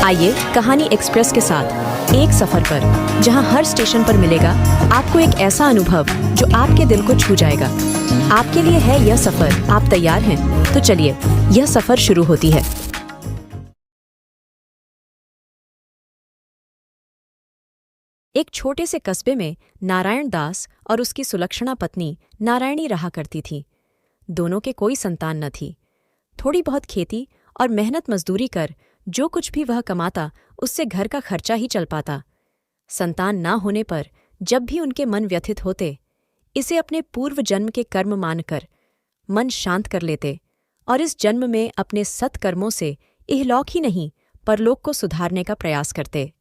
आइए कहानी एक्सप्रेस के साथ एक सफर पर, जहां हर स्टेशन पर मिलेगा आपको एक ऐसा अनुभव जो आपके दिल को छू जाएगा। आपके लिए है यह सफर। आप तैयार हैं? तो चलिए, यह सफर शुरू होती है। एक छोटे से कस्बे में नारायण दास और उसकी सुलक्षणा पत्नी नारायणी रहा करती थी। दोनों के कोई संतान न थी। थोड़ी बहुत खेती और मेहनत मजदूरी कर जो कुछ भी वह कमाता, उससे घर का खर्चा ही चल पाता। संतान ना होने पर जब भी उनके मन व्यथित होते, इसे अपने पूर्व जन्म के कर्म मानकर मन शांत कर लेते और इस जन्म में अपने सत्कर्मों से इहलोक ही नहीं, परलोक को सुधारने का प्रयास करते।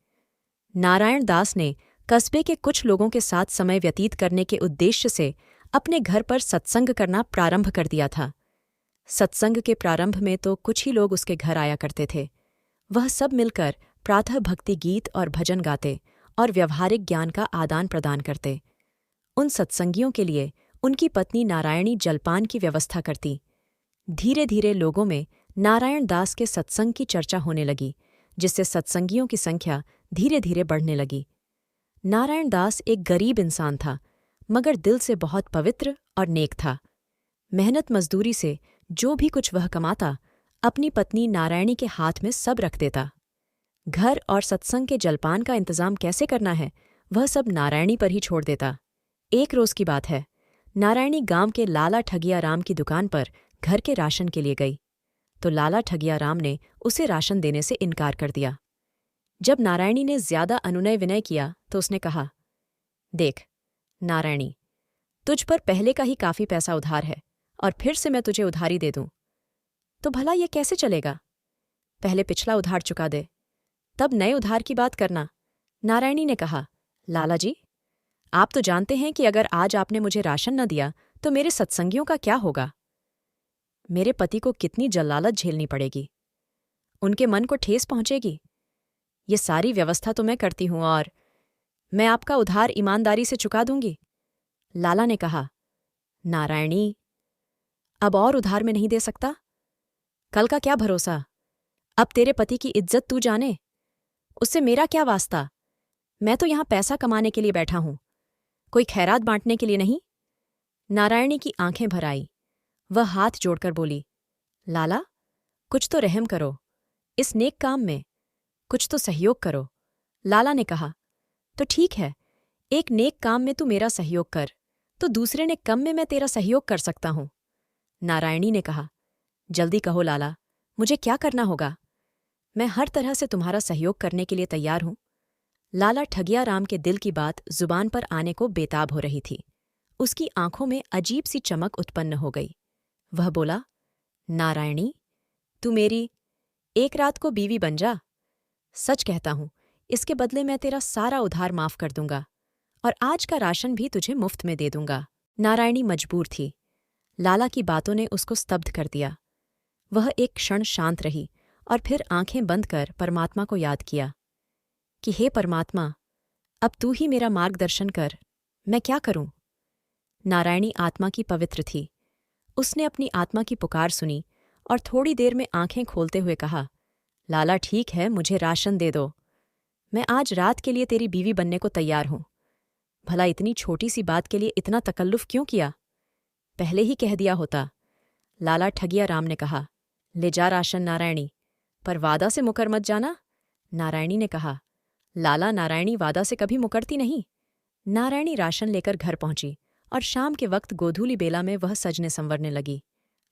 नारायण दास ने कस्बे के कुछ लोगों के साथ समय व्यतीत करने के उद्देश्य से अपने घर पर सत्संग करना प्रारंभ कर दिया था। सत्संग के प्रारंभ में तो कुछ ही लोग उसके घर आया करते थे। वह सब मिलकर प्रातः भक्ति गीत और भजन गाते और व्यवहारिक ज्ञान का आदान प्रदान करते। उन सत्संगियों के लिए उनकी पत्नी नारायणी जलपान की व्यवस्था करती। धीरे धीरे लोगों में नारायण दास के सत्संग की चर्चा होने लगी, जिससे सत्संगियों की संख्या धीरे धीरे बढ़ने लगी। नारायण दास एक गरीब इंसान था, मगर दिल से बहुत पवित्र और नेक था। मेहनत मजदूरी से जो भी कुछ वह कमाता, अपनी पत्नी नारायणी के हाथ में सब रख देता। घर और सत्संग के जलपान का इंतजाम कैसे करना है, वह सब नारायणी पर ही छोड़ देता। एक रोज की बात है, नारायणी गांव के लाला ठगिया राम की दुकान पर घर के राशन के लिए गई, तो लाला ठगिया राम ने उसे राशन देने से इनकार कर दिया। जब नारायणी ने ज्यादा अनुनय विनय किया तो उसने कहा, देख नारायणी, तुझ पर पहले का ही काफी पैसा उधार है और फिर से मैं तुझे उधारी दे दूं तो भला ये कैसे चलेगा? पहले पिछला उधार चुका दे, तब नए उधार की बात करना। नारायणी ने कहा, लाला जी, आप तो जानते हैं कि अगर आज आपने मुझे राशन न दिया तो मेरे सत्संगियों का क्या होगा? मेरे पति को कितनी जल्लालत झेलनी पड़ेगी, उनके मन को ठेस पहुंचेगी। ये सारी व्यवस्था तो मैं करती हूं और मैं आपका उधार ईमानदारी से चुका दूंगी। लाला ने कहा, नारायणी, अब और उधार में नहीं दे सकता। कल का क्या भरोसा? अब तेरे पति की इज्जत तू जाने, उससे मेरा क्या वास्ता? मैं तो यहां पैसा कमाने के लिए बैठा हूं, कोई खैरात बांटने के लिए नहीं। नारायणी की आंखें भर आई। वह हाथ जोड़कर बोली, लाला, कुछ तो रहम करो, इस नेक काम में कुछ तो सहयोग करो। लाला ने कहा, तो ठीक है, एक नेक काम में तू मेरा सहयोग कर, तो दूसरे ने कम में मैं तेरा सहयोग कर सकता हूं। नारायणी ने कहा, जल्दी कहो लाला, मुझे क्या करना होगा? मैं हर तरह से तुम्हारा सहयोग करने के लिए तैयार हूं। लाला ठगिया राम के दिल की बात जुबान पर आने को बेताब हो रही थी। उसकी आंखों में अजीब सी चमक उत्पन्न हो गई। वह बोला, नारायणी, तू मेरी एक रात को बीवी बन जा। सच कहता हूं, इसके बदले मैं तेरा सारा उधार माफ कर दूंगा और आज का राशन भी तुझे मुफ्त में दे दूंगा। नारायणी मजबूर थी। लाला की बातों ने उसको स्तब्ध कर दिया। वह एक क्षण शांत रही और फिर आंखें बंद कर परमात्मा को याद किया कि हे परमात्मा, अब तू ही मेरा मार्गदर्शन कर, मैं क्या करूं? नारायणी आत्मा की पवित्र थी। उसने अपनी आत्मा की पुकार सुनी और थोड़ी देर में आंखें खोलते हुए कहा, लाला ठीक है, मुझे राशन दे दो। मैं आज रात के लिए तेरी बीवी बनने को तैयार हूं। भला इतनी छोटी सी बात के लिए इतना तकल्लुफ क्यों किया? पहले ही कह दिया होता। लाला ठगिया राम ने कहा, ले जा राशन नारायणी, पर वादा से मुकर मत जाना। नारायणी ने कहा, लाला, नारायणी वादा से कभी मुकरती नहीं। नारायणी राशन लेकर घर पहुंची और शाम के वक्त गोधूली बेला में वह सजने संवरने लगी।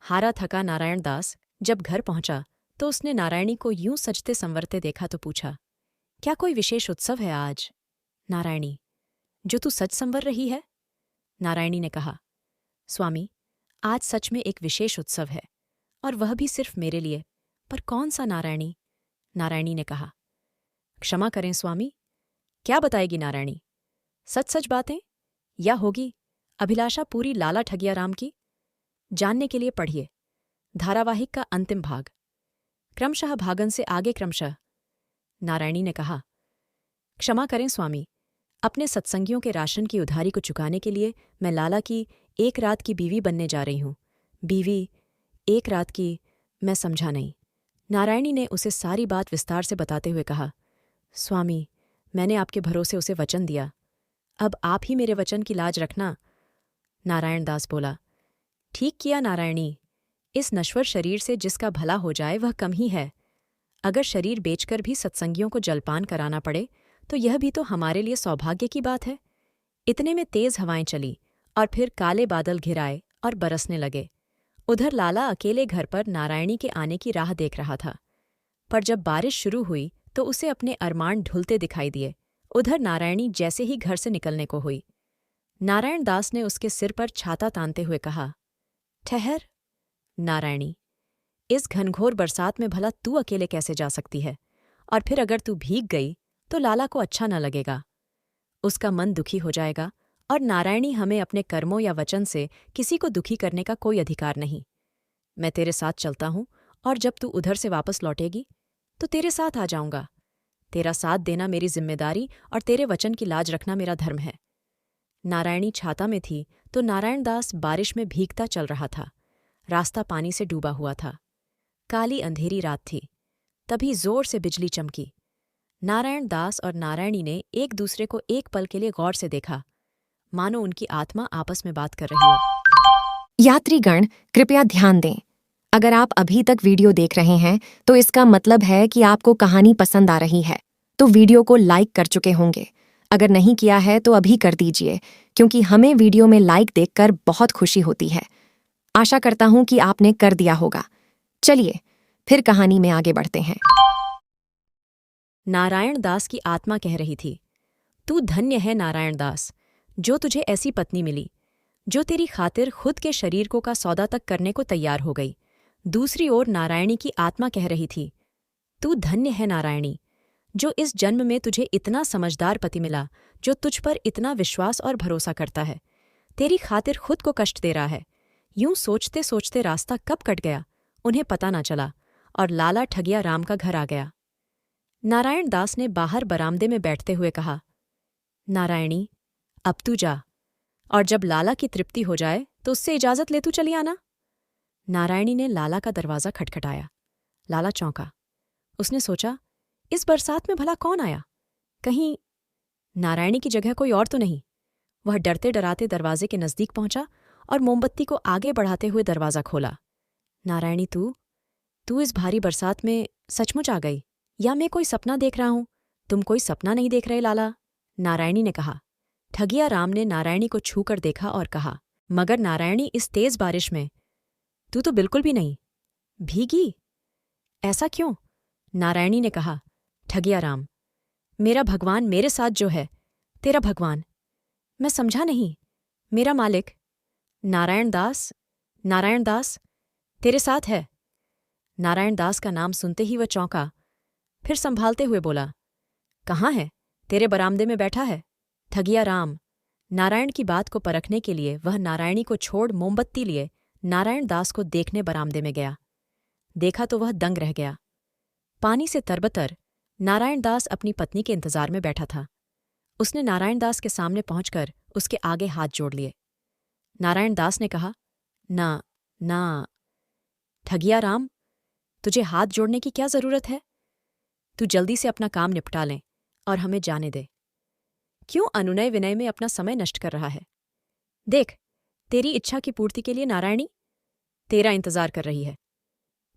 हारा थका नारायण दास जब घर पहुंचा तो उसने नारायणी को यूं सजते संवरते देखा तो पूछा, क्या कोई विशेष उत्सव है आज? नारायणी, जो तू सज संवर रही है? नारायणी ने कहा, स्वामी, आज सच में एक विशेष उत्सव है और वह भी सिर्फ मेरे लिए। पर कौन सा नारायणी? नारायणी ने कहा, क्षमा करें स्वामी। क्या बताएगी नारायणी? सच सच बातें या होगी अभिलाषा पूरी लाला ठगिया राम की? जानने के लिए पढ़िए धारावाहिक का अंतिम भाग, क्रमशः भागन से आगे क्रमशः। नारायणी ने कहा, क्षमा करें स्वामी, अपने सत्संगियों के राशन की उधारी को चुकाने के लिए मैं लाला की एक रात की बीवी बनने जा रही हूं। बीवी, एक रात की, मैं समझा नहीं। नारायणी ने उसे सारी बात विस्तार से बताते हुए कहा, स्वामी, मैंने आपके भरोसे उसे वचन दिया, अब आप ही मेरे वचन की लाज रखना। नारायण दास बोला, ठीक किया नारायणी, इस नश्वर शरीर से जिसका भला हो जाए वह कम ही है। अगर शरीर बेचकर भी सत्संगियों को जलपान कराना पड़े तो यह भी तो हमारे लिए सौभाग्य की बात है। इतने में तेज हवाएं चली और फिर काले बादल घिर आए और बरसने लगे। उधर लाला अकेले घर पर नारायणी के आने की राह देख रहा था, पर जब बारिश शुरू हुई तो उसे अपने अरमान ढुलते दिखाई दिए। उधर नारायणी जैसे ही घर से निकलने को हुई, नारायण दास ने उसके सिर पर छाता तानते हुए कहा, ठहर नारायणी, इस घनघोर बरसात में भला तू अकेले कैसे जा सकती है? और फिर अगर तू भीग गई तो लाला को अच्छा न लगेगा, उसका मन दुखी हो जाएगा, और नारायणी हमें अपने कर्मों या वचन से किसी को दुखी करने का कोई अधिकार नहीं। मैं तेरे साथ चलता हूं, और जब तू उधर से वापस लौटेगी तो तेरे साथ आ जाऊंगा। तेरा साथ देना मेरी जिम्मेदारी और तेरे वचन की लाज रखना मेरा धर्म है। नारायणी छाता में थी तो नारायण दास बारिश में भीगता चल रहा था। रास्ता पानी से डूबा हुआ था। काली अंधेरी रात थी। तभी जोर से बिजली चमकी। नारायण दास और नारायणी ने एक दूसरे को एक पल के लिए गौर से देखा, मानो उनकी आत्मा आपस में बात कर रही हो। यात्रीगण कृपया ध्यान दें। अगर आप अभी तक वीडियो देख रहे हैं तो इसका मतलब है कि आपको कहानी पसंद आ रही है, तो वीडियो को लाइक कर चुके होंगे। अगर नहीं किया है तो अभी कर दीजिए, क्योंकि हमें वीडियो में लाइक देखकर बहुत खुशी होती है। आशा करता हूं कि आपने कर दिया होगा। चलिए फिर कहानी में आगे बढ़ते हैं। नारायण दास की आत्मा कह रही थी, तू धन्य है नारायण दास, जो तुझे ऐसी पत्नी मिली, जो तेरी खातिर खुद के शरीर को का सौदा तक करने को तैयार हो गई। दूसरी ओर नारायणी की आत्मा कह रही थी, तू धन्य है नारायणी, जो इस जन्म में तुझे इतना समझदार पति मिला, जो तुझ पर इतना विश्वास और भरोसा करता है, तेरी खातिर खुद को कष्ट दे रहा है। यूं सोचते सोचते रास्ता कब कट गया उन्हें पता न चला, और लाला ठगिया राम का घर आ गया। नारायण दास ने बाहर बरामदे में बैठते हुए कहा, नारायणी, अब तू जा, और जब लाला की तृप्ति हो जाए तो उससे इजाजत ले तू चली आना। नारायणी ने लाला का दरवाज़ा खटखटाया। लाला चौंका। उसने सोचा, इस बरसात में भला कौन आया? कहीं नारायणी की जगह कोई और तो नहीं। वह डरते डराते दरवाजे के नज़दीक पहुंचा और मोमबत्ती को आगे बढ़ाते हुए दरवाज़ा खोला। नारायणी, तू इस भारी बरसात में सचमुच आ गई, या मैं कोई सपना देख रहा हूं? तुम कोई सपना नहीं देख रहे लाला, नारायणी ने कहा। ठगिया राम ने नारायणी को छूकर देखा और कहा, मगर नारायणी, इस तेज बारिश में तू तो बिल्कुल भी नहीं भीगी। ऐसा क्यों? नारायणी ने कहा। ठगिया राम, मेरा भगवान मेरे साथ जो है। तेरा भगवान? मैं समझा नहीं। मेरा मालिक नारायण दास तेरे साथ है। नारायण दास का नाम सुनते ही वह चौंका, फिर संभालते हुए बोला, कहाँ है? तेरे बरामदे में बैठा है। ठगिया राम, नारायण की बात को परखने के लिए वह नारायणी को छोड़ मोमबत्ती लिए नारायण दास को देखने बरामदे में गया। देखा तो वह दंग रह गया। पानी से तरबतर नारायण दास अपनी पत्नी के इंतजार में बैठा था। उसने नारायण दास के सामने पहुंचकर उसके आगे हाथ जोड़ लिए। नारायण दास ने कहा, ना। ठगिया राम, तुझे हाथ जोड़ने की क्या जरूरत है? तू जल्दी से अपना काम निपटा लें और हमें जाने दे। क्यों अनुनय विनय में अपना समय नष्ट कर रहा है? देख, तेरी इच्छा की पूर्ति के लिए नारायणी तेरा इंतजार कर रही है।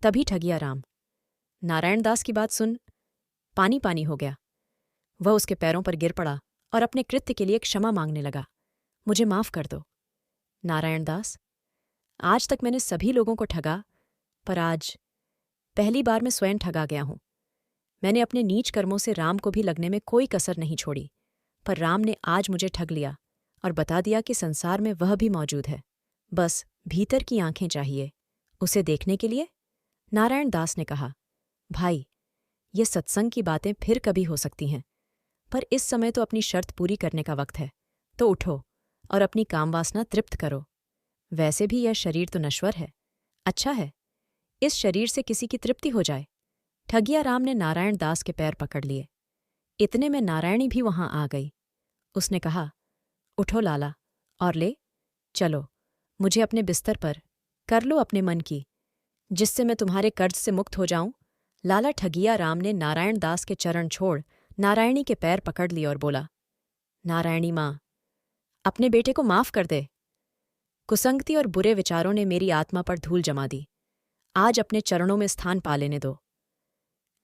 तभी ठगिया राम, नारायण दास की बात सुन, पानी पानी हो गया। वह उसके पैरों पर गिर पड़ा और अपने कृत्य के लिए क्षमा मांगने लगा। मुझे माफ कर दो नारायण दास, आज तक मैंने सभी लोगों को ठगा, पर आज पहली बार मैं स्वयं ठगा गया हूं। मैंने अपने नीच कर्मों से राम को भी लगने में कोई कसर नहीं छोड़ी, पर राम ने आज मुझे ठग लिया और बता दिया कि संसार में वह भी मौजूद है। बस भीतर की आंखें चाहिए उसे देखने के लिए। नारायण दास ने कहा, भाई, ये सत्संग की बातें फिर कभी हो सकती हैं, पर इस समय तो अपनी शर्त पूरी करने का वक्त है। तो उठो और अपनी कामवासना तृप्त करो। वैसे भी यह शरीर तो नश्वर है। अच्छा है इस शरीर से किसी की तृप्ति हो जाए। ठगिया राम ने नारायण दास के पैर पकड़ लिए। इतने में नारायणी भी वहां आ गई। उसने कहा, उठो लाला और ले चलो मुझे अपने बिस्तर पर, कर लो अपने मन की, जिससे मैं तुम्हारे कर्ज से मुक्त हो जाऊं लाला ठगिया राम ने नारायण दास के चरण छोड़ नारायणी के पैर पकड़ लिए और बोला, नारायणी माँ, अपने बेटे को माफ कर दे। कुसंगति और बुरे विचारों ने मेरी आत्मा पर धूल जमा दी। आज अपने चरणों में स्थान पा लेने दो।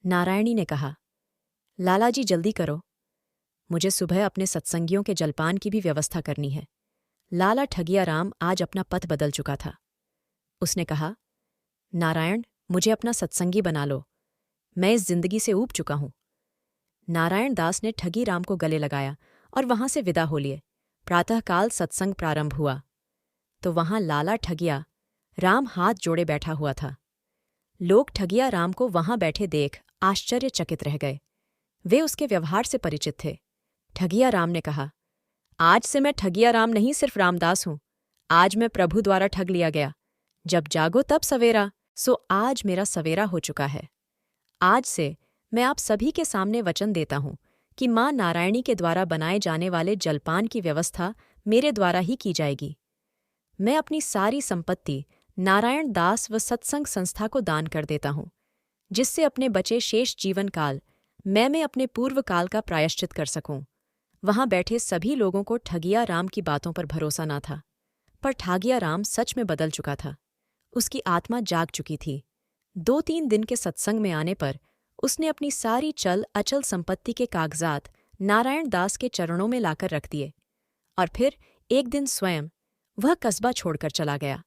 नारायणी ने कहा, लालाजी जल्दी करो, मुझे सुबह अपने सत्संगियों के जलपान की भी व्यवस्था करनी है। लाला ठगिया राम आज अपना पथ बदल चुका था। उसने कहा, नारायण, मुझे अपना सत्संगी बना लो, मैं इस जिंदगी से ऊब चुका हूं। नारायण दास ने ठगी राम को गले लगाया और वहां से विदा हो लिए। प्रातःकाल सत्संग प्रारंभ हुआ तो वहां लाला ठगिया राम हाथ जोड़े बैठा हुआ था। लोग ठगिया राम को वहां बैठे देख आश्चर्यचकित रह गए। वे उसके व्यवहार से परिचित थे। ठगिया राम ने कहा, आज से मैं ठगिया राम नहीं, सिर्फ रामदास हूं। आज मैं प्रभु द्वारा ठग लिया गया। जब जागो तब सवेरा, सो आज मेरा सवेरा हो चुका है। आज से मैं आप सभी के सामने वचन देता हूं कि मां नारायणी के द्वारा बनाए जाने वाले जलपान की व्यवस्था मेरे द्वारा ही की जाएगी। मैं अपनी सारी संपत्ति नारायण दास व सत्संग संस्था को दान कर देता हूं, जिससे अपने बचे शेष जीवन काल मैं अपने पूर्व काल का प्रायश्चित कर सकूं। वहां बैठे सभी लोगों को ठगिया राम की बातों पर भरोसा न था, पर ठगिया राम सच में बदल चुका था। उसकी आत्मा जाग चुकी थी। 2-3 दिन के सत्संग में आने पर उसने अपनी सारी चल अचल संपत्ति के कागजात नारायण दास के चरणों में लाकर रख दिए और फिर एक दिन स्वयं वह कस्बा छोड़कर चला गया,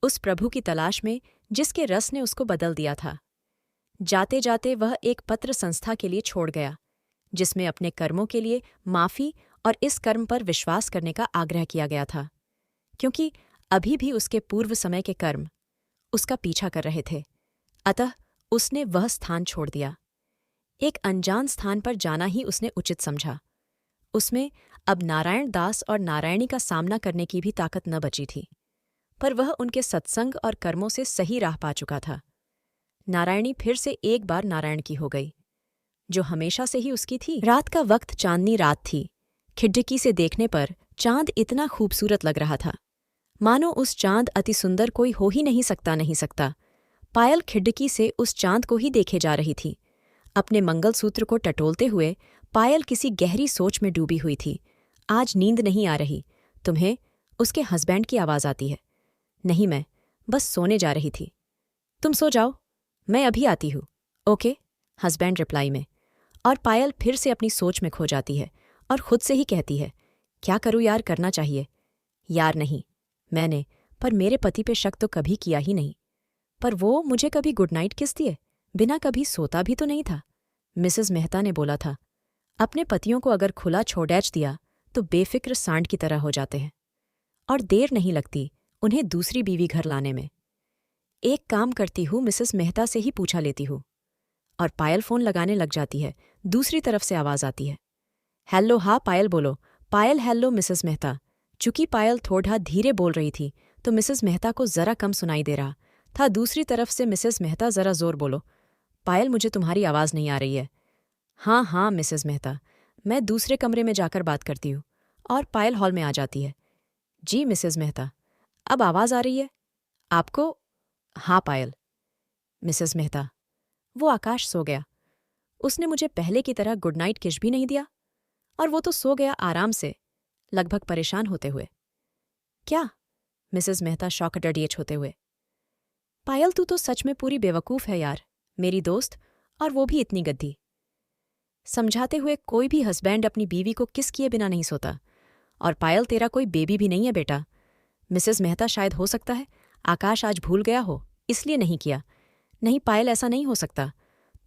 उस प्रभु की तलाश में जिसके रस ने उसको बदल दिया था। जाते जाते वह एक पत्र संस्था के लिए छोड़ गया, जिसमें अपने कर्मों के लिए माफी और इस कर्म पर विश्वास करने का आग्रह किया गया था, क्योंकि अभी भी उसके पूर्व समय के कर्म उसका पीछा कर रहे थे। अतः उसने वह स्थान छोड़ दिया। एक अनजान स्थान पर जाना ही उसने उचित समझा। उसमें अब नारायण दास और नारायणी का सामना करने की भी ताकत न बची थी, पर वह उनके सत्संग और कर्मों से सही राह पा चुका था। नारायणी फिर से एक बार नारायण की हो गई, जो हमेशा से ही उसकी थी। रात का वक्त चांदनी रात थी। खिड़की से देखने पर चांद इतना खूबसूरत लग रहा था, मानो उस चांद अति सुंदर कोई हो ही नहीं सकता। पायल खिड़की से उस चांद को ही देखे जा रही थी। अपने मंगलसूत्र को टटोलते हुए पायल किसी गहरी सोच में डूबी हुई थी। आज नींद नहीं आ रही तुम्हें? उसके हस्बैंड की आवाज आती है। नहीं, मैं बस सोने जा रही थी। तुम सो जाओ, मैं अभी आती हूँ। ओके, हस्बैंड रिप्लाई में। और पायल फिर से अपनी सोच में खो जाती है और खुद से ही कहती है, क्या करूँ यार, करना चाहिए। यार नहीं, मैंने पर मेरे पति पे शक तो कभी किया ही नहीं। पर वो मुझे कभी गुड नाइट किस दिए बिना कभी सोता भी तो नहीं था। मिसेस मेहता ने बोला था, अपने पतियों को अगर खुला छोड़ैच दिया तो बेफिक्र सांड की तरह हो जाते हैं और देर नहीं लगती उन्हें दूसरी बीवी घर लाने में। एक काम करती हूँ, मिसेस मेहता से ही पूछा लेती हूँ। और पायल फोन लगाने लग जाती है। दूसरी तरफ से आवाज आती है, हेलो। हाँ पायल बोलो। पायल हेलो मिसेस मेहता। चूंकि पायल थोड़ा धीरे बोल रही थी तो मिसेस मेहता को जरा कम सुनाई दे रहा था। दूसरी तरफ से मिसेस मेहता, जरा जोर बोलो। पायल, मुझे तुम्हारी आवाज नहीं आ रही है। हाँ मिसेस मेहता, मैं दूसरे कमरे में जाकर बात करती हूँ। और पायल हॉल में आ जाती है। जी मिसेस मेहता, अब आवाज आ रही है आपको? हाँ पायल। मिसेस मेहता, वो आकाश सो गया। उसने मुझे पहले की तरह गुड नाइट किश भी नहीं दिया और वो तो सो गया आराम से, लगभग परेशान होते हुए। क्या? मिसेस मेहता शॉक्ड एडिएच होते हुए। पायल, तू तो सच में पूरी बेवकूफ है यार, मेरी दोस्त, और वो भी इतनी गद्दी। समझाते हुए, कोई भी हस्बैंड अपनी बीवी को किस किए बिना नहीं सोता। और पायल, तेरा कोई बेबी भी नहीं है बेटा। मिसेस मेहता, शायद हो सकता है आकाश आज भूल गया हो, इसलिए नहीं किया। नहीं पायल, ऐसा नहीं हो सकता।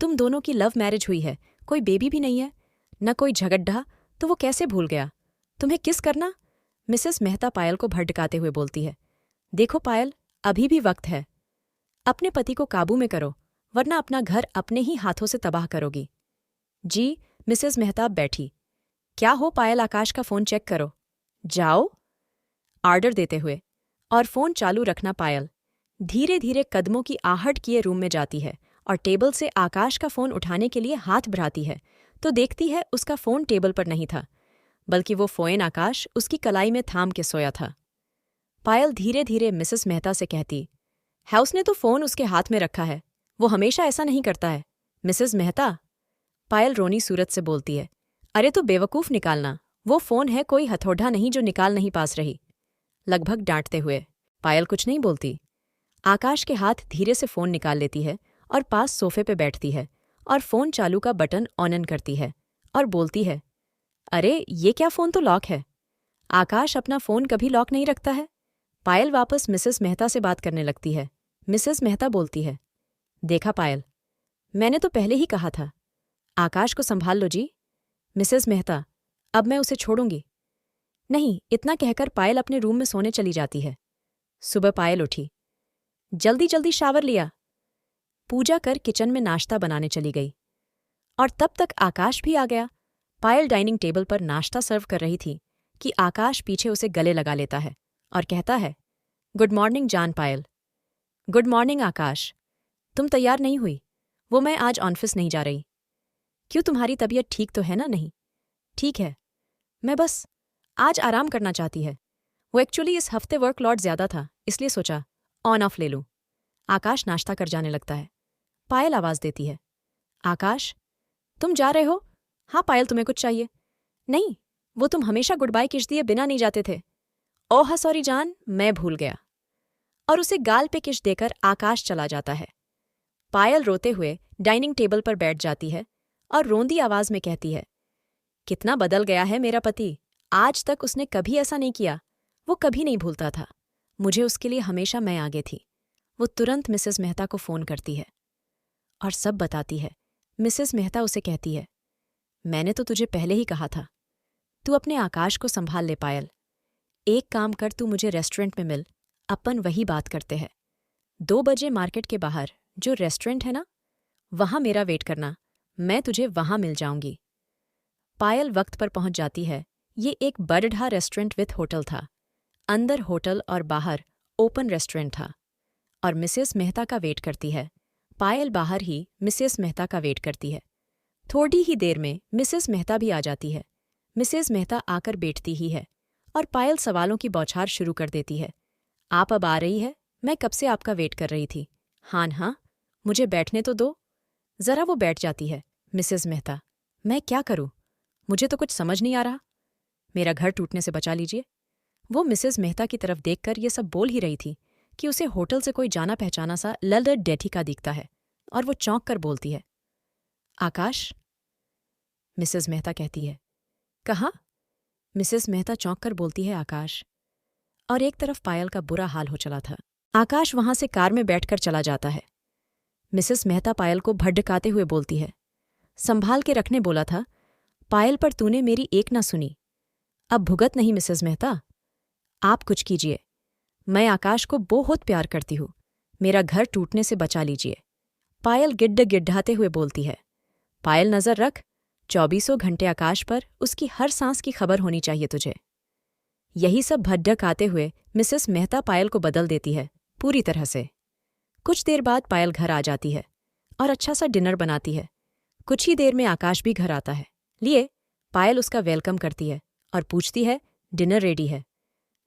तुम दोनों की लव मैरिज हुई है, कोई बेबी भी नहीं है, न कोई झगड्ढा, तो वो कैसे भूल गया? तुम्हें किस करना? मिसेस मेहता पायल को भड़काते हुए बोलती है। देखो पायल, अभी भी वक्त है। अपने पति को काबू में करो, वरना अपना घर अपने ही हाथों से तबाह करोगी। जी। मिसेस मेहता बैठी। क्या हो पायल, आकाश का फोन चेक करो। जाओ, आर्डर देते हुए। और फोन चालू रखना। पायल धीरे धीरे कदमों की आहट किए रूम में जाती है और टेबल से आकाश का फोन उठाने के लिए हाथ बढ़ाती है तो देखती है उसका फोन टेबल पर नहीं था, बल्कि वो फोन आकाश उसकी कलाई में थाम के सोया था। पायल धीरे धीरे मिसेस मेहता से कहती है, उसने तो फोन उसके हाथ में रखा है, वो हमेशा ऐसा नहीं करता है। मिसेस मेहता, पायल रोनी सूरत से बोलती है। अरे तो बेवकूफ़ निकालना, वो फ़ोन है, कोई हथौड़ा नहीं जो निकाल नहीं पास रही। लगभग डांटते हुए पायल कुछ नहीं बोलती। आकाश के हाथ धीरे से फ़ोन निकाल लेती है और पास सोफे पे बैठती है और फ़ोन चालू का बटन ऑन करती है और बोलती है, अरे ये क्या, फ़ोन तो लॉक है। आकाश अपना फ़ोन कभी लॉक नहीं रखता है। पायल वापस मिसेस मेहता से बात करने लगती है। मिसेस मेहता बोलती है, देखा पायल, मैंने तो पहले ही कहा था, आकाश को संभाल लो जी। मिसेस मेहता, अब मैं उसे छोड़ूंगी नहीं। इतना कहकर पायल अपने रूम में सोने चली जाती है। सुबह पायल उठी, जल्दी जल्दी शावर लिया, पूजा कर किचन में नाश्ता बनाने चली गई और तब तक आकाश भी आ गया। पायल डाइनिंग टेबल पर नाश्ता सर्व कर रही थी कि आकाश पीछे उसे गले लगा लेता है और कहता है, गुड मॉर्निंग जान पायल। गुड मॉर्निंग आकाश, तुम तैयार नहीं हुई? वो मैं आज ऑफिस नहीं जा रही। क्यों, तुम्हारी तबीयत ठीक तो है ना? नहीं ठीक है, मैं बस आज आराम करना चाहती है। वो एक्चुअली इस हफ्ते वर्कलॉड ज्यादा था, इसलिए सोचा ऑन ऑफ ले लूं। आकाश नाश्ता कर जाने लगता है। पायल आवाज देती है, आकाश तुम जा रहे हो? हाँ पायल, तुम्हें कुछ चाहिए? नहीं, वो तुम हमेशा गुड बाय किस दिए बिना नहीं जाते थे। ओह सॉरी जान, मैं भूल गया। और उसे गाल पे किस देकर आकाश चला जाता है। पायल रोते हुए डाइनिंग टेबल पर बैठ जाती है और रोंदी आवाज में कहती है, कितना बदल गया है मेरा पति, आज तक उसने कभी ऐसा नहीं किया। वो कभी नहीं भूलता था मुझे, उसके लिए हमेशा मैं आगे थी। वो तुरंत मिसेस मेहता को फ़ोन करती है और सब बताती है। मिसेस मेहता उसे कहती है, मैंने तो तुझे पहले ही कहा था, तू अपने आकाश को संभाल ले पायल। एक काम कर, तू मुझे रेस्टोरेंट में मिल, अपन वही बात करते हैं। 2 बजे मार्केट के बाहर जो रेस्टोरेंट है ना, वहां मेरा वेट करना, मैं तुझे वहां मिल जाऊंगी। पायल वक्त पर पहुंच जाती है। ये एक बड़ढ़ा रेस्टोरेंट विथ होटल था। अंदर होटल और बाहर ओपन रेस्टोरेंट था और मिसेस मेहता का वेट करती है। पायल बाहर ही मिसेस मेहता का वेट करती है। थोड़ी ही देर में मिसेस मेहता भी आ जाती है। मिसेस मेहता आकर बैठती ही है और पायल सवालों की बौछार शुरू कर देती है। आप अब आ रही है? मैं कब से आपका वेट कर रही थी। हाँ, मुझे बैठने तो दो। जरा वो बैठ जाती है। मिसेस मेहता, मैं क्या करूं? मुझे तो कुछ समझ नहीं आ रहा। मेरा घर टूटने से बचा लीजिए। वो मिसेस मेहता की तरफ देखकर ये सब बोल ही रही थी कि उसे होटल से कोई जाना पहचाना सा लल्लड़ डेठी का दिखता है और वो चौंक कर बोलती है, आकाश। मिसेस मेहता कहती है, कहाँ? मिसेस मेहता चौंक कर बोलती है, आकाश। और एक तरफ पायल का बुरा हाल हो चला था। आकाश वहां से कार में बैठकर चला जाता है। मिसेस मेहता पायल को भड़काते हुए बोलती है, संभाल के रखने बोला था, पायल पर तूने मेरी एक ना सुनी। अब भुगत नहीं मिसेस मेहता, आप कुछ कीजिए। मैं आकाश को बहुत प्यार करती हूँ, मेरा घर टूटने से बचा लीजिए। पायल गिड्ढाते हुए बोलती है, पायल नजर रख, 24 घंटे आकाश पर उसकी हर सांस की खबर होनी चाहिए तुझे। यही सब भड़काते हुए मिसेस मेहता पायल को बदल देती है पूरी तरह से। कुछ देर बाद पायल घर आ जाती है और अच्छा सा डिनर बनाती है। कुछ ही देर में आकाश भी घर आता है। लिए पायल उसका वेलकम करती है और पूछती है, डिनर रेडी है?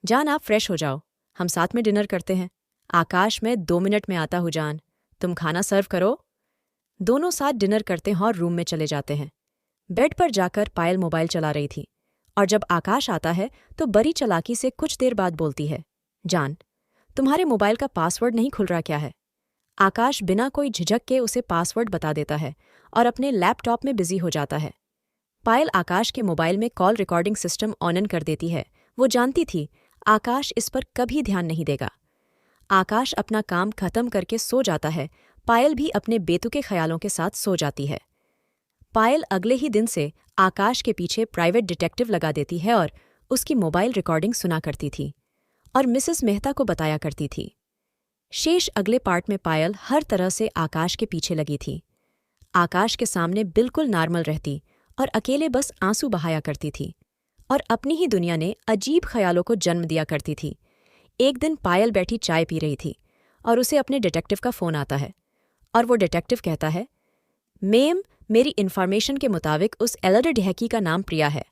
जान आप फ्रेश हो जाओ, हम साथ में डिनर करते हैं। आकाश, मैं 2 मिनट में आता हूँ जान, तुम खाना सर्व करो। दोनों साथ डिनर करते हैं और रूम में चले जाते हैं। बेड पर जाकर पायल मोबाइल चला रही थी और जब आकाश आता है तो बड़ी चालाकी से कुछ देर बाद बोलती है, जान तुम्हारे मोबाइल का पासवर्ड नहीं खुल रहा क्या है? आकाश बिना कोई झिझक के उसे पासवर्ड बता देता है और अपने लैपटॉप में बिजी हो जाता है। पायल आकाश के मोबाइल में कॉल रिकॉर्डिंग सिस्टम ऑन कर देती है। वो जानती थी आकाश इस पर कभी ध्यान नहीं देगा। आकाश अपना काम खत्म करके सो जाता है। पायल भी अपने बेतुके ख्यालों के साथ सो जाती है। पायल अगले ही दिन से आकाश के पीछे प्राइवेट डिटेक्टिव लगा देती है और उसकी मोबाइल रिकॉर्डिंग सुना करती थी और मिसेस मेहता को बताया करती थी। शेष अगले पार्ट में पायल हर तरह से आकाश के पीछे लगी थी। आकाश के सामने बिल्कुल नॉर्मल रहती और अकेले बस आंसू बहाया करती थी और अपनी ही दुनिया ने अजीब ख्यालों को जन्म दिया करती थी। एक दिन पायल बैठी चाय पी रही थी और उसे अपने डिटेक्टिव का फ़ोन आता है और वो डिटेक्टिव कहता है, मेम, मेरी इन्फॉर्मेशन के मुताबिक उस एल्डर ढहकी का नाम प्रिया है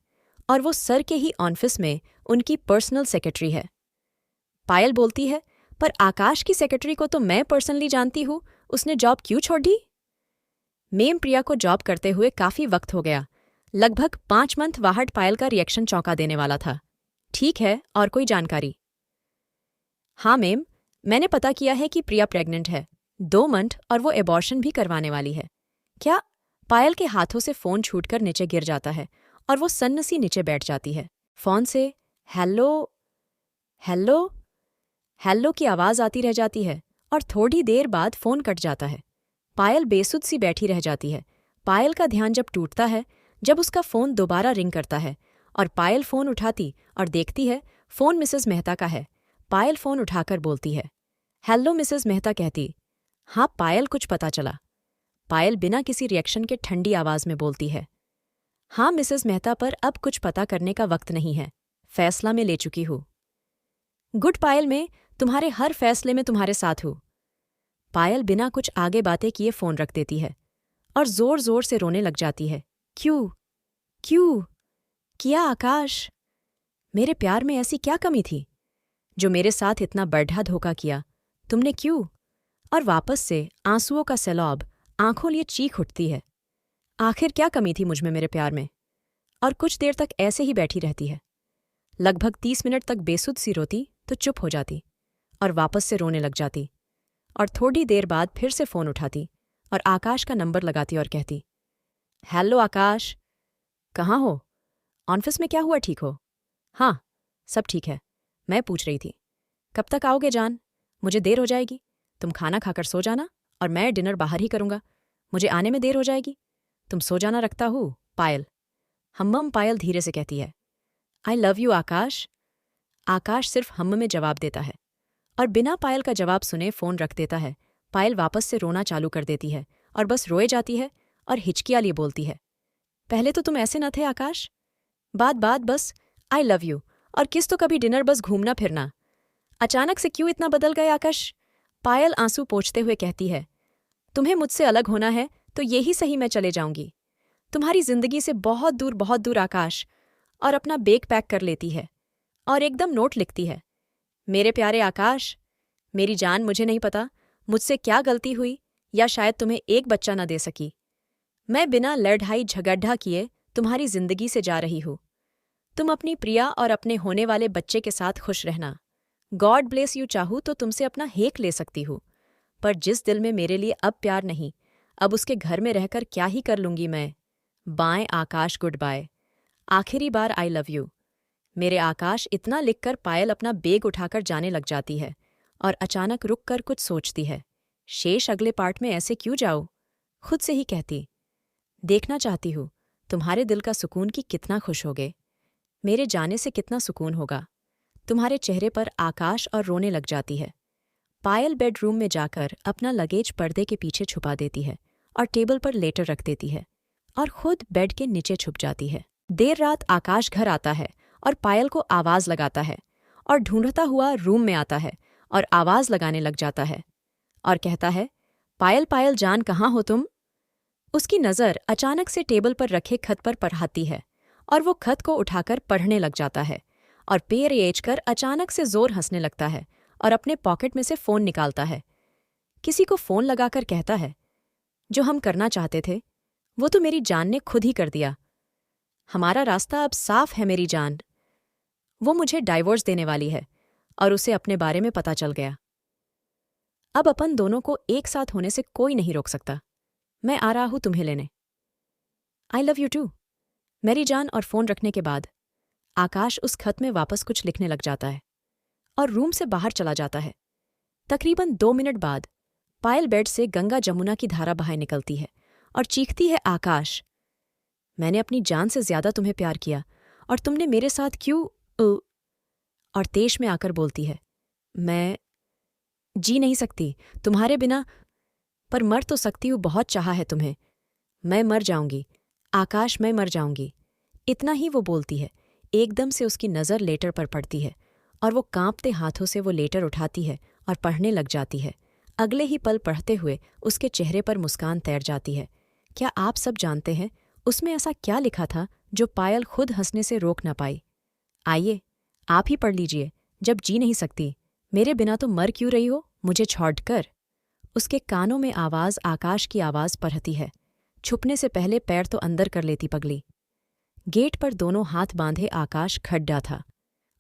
और वो सर के ही ऑफिस में उनकी पर्सनल सेक्रेटरी है। पायल बोलती है, पर आकाश की सेक्रेटरी को तो मैं पर्सनली जानती हूँ, उसने जॉब क्यों छोड़ दी? मेम प्रिया को जॉब करते हुए काफी वक्त हो गया। लगभग 5 मंथ वाहड पायल का रिएक्शन चौंका देने वाला था। ठीक है, और कोई जानकारी? हाँ मेम, मैंने पता किया है कि प्रिया प्रेग्नेंट है 2 मंथ और वो एबॉर्शन भी करवाने वाली है। क्या? पायल के हाथों से फोन छूटकर नीचे गिर जाता है और वो सन्न सी नीचे बैठ जाती है। फोन से हेलो हेलो हेलो की आवाज आती रह जाती है और थोड़ी देर बाद फोन कट जाता है। पायल बेसुध सी बैठी रह जाती है। पायल का ध्यान जब टूटता है जब उसका फोन दोबारा रिंग करता है और पायल फोन उठाती और देखती है फोन मिसेस मेहता का है। पायल फोन उठाकर बोलती है, हेलो मिसेस मेहता कहती। हाँ पायल, कुछ पता चला? पायल बिना किसी रिएक्शन के ठंडी आवाज में बोलती है, हाँ मिसेस मेहता, पर अब कुछ पता करने का वक्त नहीं है, फैसला मैं ले चुकी हूँ। गुड पायल, मैं तुम्हारे हर फैसले में तुम्हारे साथ हूँ। पायल बिना कुछ आगे बातें किए फोन रख देती है और जोर जोर से रोने लग जाती है। क्यों क्यों किया आकाश? मेरे प्यार में ऐसी क्या कमी थी जो मेरे साथ इतना बढ़ा धोखा किया? तुमने क्यों? और वापस से आंसुओं का सैलाब आंखों लिए चीख उठती है। आखिर क्या कमी थी मुझ में, मेरे प्यार में? और कुछ देर तक ऐसे ही बैठी रहती है। लगभग 30 मिनट तक बेसुध सी रोती तो चुप हो जाती और वापस से रोने लग जाती और थोड़ी देर बाद फिर से फोन उठाती और आकाश का नंबर लगाती और कहती, हेलो आकाश, कहाँ हो? ऑफिस में क्या हुआ, ठीक हो? हाँ सब ठीक है। मैं पूछ रही थी कब तक आओगे जान? मुझे देर हो जाएगी। तुम खाना खाकर सो जाना और मैं डिनर बाहर ही करूंगा। मुझे आने में देर हो जाएगी। तुम सो जाना, रखता हूँ। पायल। हम्म, पायल धीरे से कहती है, आई लव यू आकाश। आकाश सिर्फ हम्म में जवाब देता है और बिना पायल का जवाब सुने फोन रख देता है। पायल वापस से रोना चालू कर देती है और बस रोए जाती है और हिचकियां लिए बोलती है, पहले तो तुम ऐसे न थे आकाश। बात बात बस आई लव यू और किस तो कभी डिनर, बस घूमना फिरना। अचानक से क्यों इतना बदल गए आकाश? पायल आंसू पोंछते हुए कहती है, तुम्हें मुझसे अलग होना है तो यही सही, मैं चले जाऊंगी तुम्हारी जिंदगी से बहुत दूर आकाश। और अपना बैग पैक कर लेती है और एकदम नोट लिखती है, मेरे प्यारे आकाश, मेरी जान, मुझे नहीं पता मुझसे क्या गलती हुई या शायद तुम्हें एक बच्चा न दे सकी। मैं बिना लड़ाई झगड़ा किए तुम्हारी जिंदगी से जा रही हूँ। तुम अपनी प्रिया और अपने होने वाले बच्चे के साथ खुश रहना। God bless you. चाहूँ तो तुमसे अपना हेक ले सकती हूँ, पर जिस दिल में मेरे लिए अब प्यार नहीं, अब उसके घर में रहकर क्या ही कर लूंगी मैं। बाय आकाश, गुड बाय। आखिरी बार आई लव यू मेरे आकाश। इतना लिखकर पायल अपना बैग उठाकर जाने लग जाती है और अचानक रुक कर कुछ सोचती है। शेष अगले पार्ट में ऐसे क्यों जाओ? खुद से ही कहती, देखना चाहती हूँ तुम्हारे दिल का सुकून कि कितना खुश होगे। मेरे जाने से कितना सुकून होगा तुम्हारे चेहरे पर आकाश। और रोने लग जाती है। पायल बेडरूम में जाकर अपना लगेज पर्दे के पीछे छुपा देती है और टेबल पर लेटर रख देती है और खुद बेड के नीचे छुप जाती है। देर रात आकाश घर आता है और पायल को आवाज लगाता है और ढूंढता हुआ रूम में आता है और आवाज लगाने लग जाता है और कहता है, पायल पायल जान, कहाँ हो तुम? उसकी नज़र अचानक से टेबल पर रखे खत पर पढ़ाती है और वो खत को उठाकर पढ़ने लग जाता है और पैर एंचकर अचानक से जोर हंसने लगता है और अपने पॉकेट में से फोन निकालता है। किसी को फोन लगाकर कहता है, जो हम करना चाहते थे वो तो मेरी जान ने खुद ही कर दिया। हमारा रास्ता अब साफ है मेरी जान। वो मुझे डाइवोर्स देने वाली है और उसे अपने बारे में पता चल गया। अब अपन दोनों को एक साथ होने से कोई नहीं रोक सकता। मैं आ रहा हूं तुम्हें लेने। आई लव यू टू मेरी जान। और फोन रखने के बाद आकाश उस खत में वापस कुछ लिखने लग जाता है और रूम से बाहर चला जाता है। तकरीबन 2 मिनट बाद पायल बेड से गंगा जमुना की धारा बाहर निकलती है और चीखती है, आकाश, मैंने अपनी जान से ज्यादा तुम्हें प्यार किया और तुमने मेरे साथ क्यों? और तेज में आकर बोलती है, मैं जी नहीं सकती तुम्हारे बिना, पर मर तो सकती हूँ, बहुत चाहा है तुम्हें। मैं मर जाऊंगी आकाश, मैं मर जाऊंगी। इतना ही वो बोलती है। एकदम से उसकी नज़र लेटर पर पड़ती है और वो कांपते हाथों से वो लेटर उठाती है और पढ़ने लग जाती है। अगले ही पल पढ़ते हुए उसके चेहरे पर मुस्कान तैर जाती है। क्या आप सब जानते हैं उसमें ऐसा क्या लिखा था जो पायल खुद हंसने से रोक न पाई? आइए आप ही पढ़ लीजिए। जब जी नहीं सकती मेरे बिना तो मर क्यों रही हो मुझे छोड़कर। उसके कानों में आवाज आकाश की आवाज परहती है। छुपने से पहले पैर तो अंदर कर लेती पगली। गेट पर दोनों हाथ बांधे आकाश खड्डा था।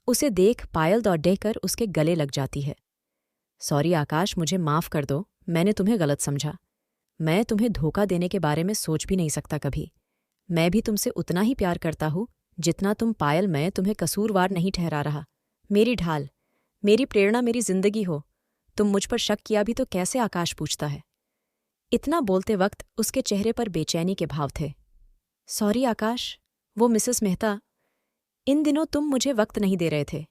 उसे देख पायल दौड़कर उसके गले लग जाती है। सॉरी आकाश, मुझे माफ कर दो, मैंने तुम्हें गलत समझा। मैं तुम्हें धोखा देने के बारे में सोच भी नहीं सकता कभी। मैं भी तुमसे उतना ही प्यार करता हूँ जितना तुम पायल। मैं तुम्हें कसूरवार नहीं ठहरा रहा। मेरी ढाल, मेरी प्रेरणा, मेरी जिंदगी हो। तुम मुझ पर शक किया भी तो कैसे, आकाश पूछता है। इतना बोलते वक्त उसके चेहरे पर बेचैनी के भाव थे। सॉरी आकाश, वो मिसेस मेहता, इन दिनों तुम मुझे वक्त नहीं दे रहे थे।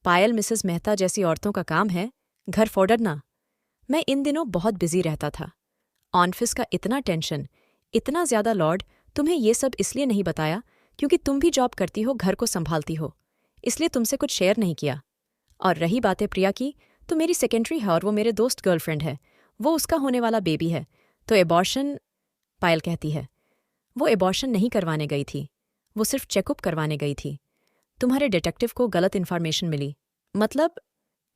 पायल, मिसेस मेहता जैसी औरतों का काम है घर फोड़ना। मैं इन दिनों बहुत बिजी रहता था। ऑफिस का इतना टेंशन, इतना ज्यादा लॉर्ड। तुम्हें ये सब इसलिए नहीं बताया क्योंकि तुम भी जॉब करती हो, घर को संभालती हो, इसलिए तुमसे कुछ शेयर नहीं किया। और रही बातें प्रिया की, तो मेरी सेकेंडरी है और वो मेरे दोस्त गर्लफ्रेंड है। वो उसका होने वाला बेबी है, तो एबॉर्शन। पायल कहती है, वो एबॉर्शन नहीं करवाने गई थी, वो सिर्फ चेकअप करवाने गई थी। तुम्हारे डिटेक्टिव को गलत इन्फॉर्मेशन मिली। मतलब?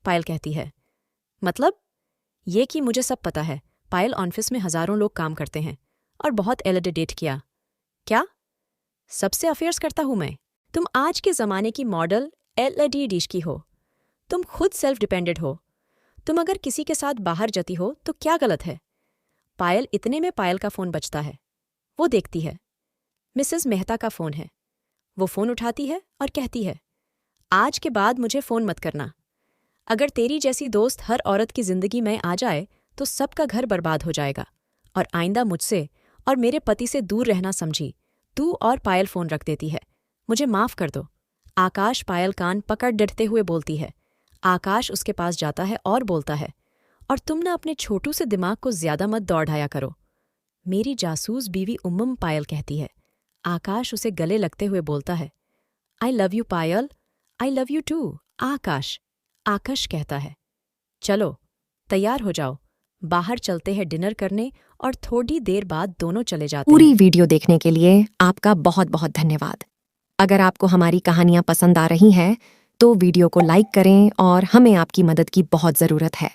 पायल कहती है, मतलब ये कि मुझे सब पता है। पायल, ऑफिस में हजारों लोग काम करते हैं और बहुत एलिडेट किया। क्या? सबसे अफेयर्स करता हूं मैं? तुम आज के जमाने की मॉडल एलईडी डिश की हो। तुम खुद सेल्फ डिपेंडेंट हो। तुम अगर किसी के साथ बाहर जाती हो तो क्या गलत है? पायल, इतने में पायल का फोन बजता है। वो देखती है, मिसेस मेहता का फोन है। वो फोन उठाती है और कहती है, आज के बाद मुझे फोन मत करना। अगर तेरी जैसी दोस्त हर औरत की जिंदगी में आ जाए तो सबका घर बर्बाद हो जाएगा। और आइंदा मुझसे और मेरे पति से दूर रहना समझी। तू और पायल फोन रख देती है। मुझे माफ कर दो। आकाश, पायल कान पकड़ डरते हुए बोलती है। आकाश उसके पास जाता है और बोलता है, और तुम ना अपने छोटू से दिमाग को ज्यादा मत दौड़ाया करो। मेरी जासूस बीवी उम्मम, पायल कहती है। आकाश उसे गले लगते हुए बोलता है, I love you Payal, I love you too Akash. Akash कहता है, चलो तैयार हो जाओ, बाहर चलते हैं डिनर करने। और थोड़ी देर बाद दोनों चले जाते पूरी हैं। वीडियो देखने के लिए आपका बहुत बहुत धन्यवाद। अगर आपको हमारी कहानियाँ पसंद आ रही हैं तो वीडियो को लाइक करें और हमें आपकी मदद की बहुत ज़रूरत है।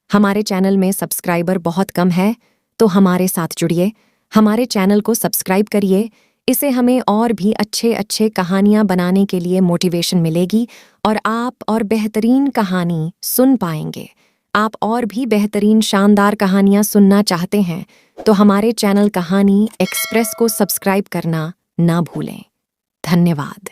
हमारे चैनल में सब्सक्राइबर बहुत कम है, तो हमारे साथ जुड़िए, हमारे चैनल को सब्सक्राइब करिए। इससे हमें और भी अच्छे अच्छे कहानियाँ बनाने के लिए मोटिवेशन मिलेगी और आप और बेहतरीन कहानी सुन पाएंगे। आप और भी बेहतरीन शानदार कहानियाँ सुनना चाहते हैं तो हमारे चैनल कहानी एक्सप्रेस को सब्सक्राइब करना ना भूलें। धन्यवाद।